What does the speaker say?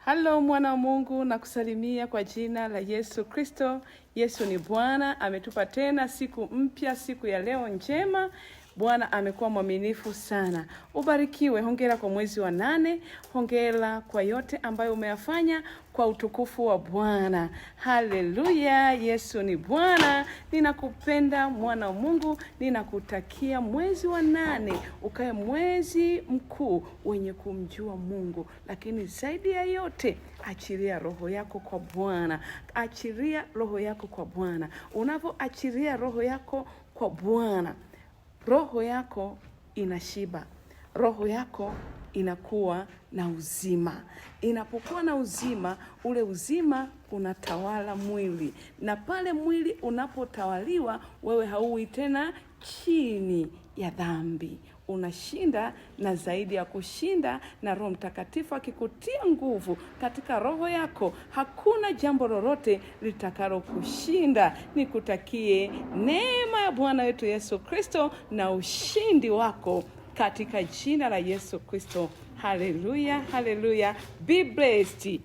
Halo mwana wa Mungu, na kusalimia kwa jina la Yesu Kristo. Yesu ni Bwana, ametupa tena siku mpya, siku ya leo njema. Bwana amekuwa mwaminifu sana. Ubarikiwe, hongera kwa mwezi wa 8, hongera kwa yote ambayo umeyafanya kwa utukufu wa Bwana. Haleluya, Yesu ni Bwana. Ninakupenda mwana wa Mungu, ninakutakia mwezi wa 8 ukae mwezi mkuu wenye kumjua Mungu. Lakini zaidi ya yote, achilia roho yako kwa Bwana. Achilia roho yako kwa Bwana. Unapoachilia roho yako kwa Bwana, roho yako inashiba. Roho yako inakuwa na uzima. Inapokuwa na uzima, ule uzima unatawala mwili. Na pale mwili unapotawaliwa, wewe hauwi tena chini ya dhambi. Unashinda, na zaidi ya kushinda, na Roho Mtakatifu akikutia nguvu katika roho yako, hakuna jambo lolote litakalo kushinda. Nikutakie neema ya Bwana wetu Yesu Kristo na ushindi wako katika jina la Yesu Kristo. Haleluya, haleluya. Be blessed.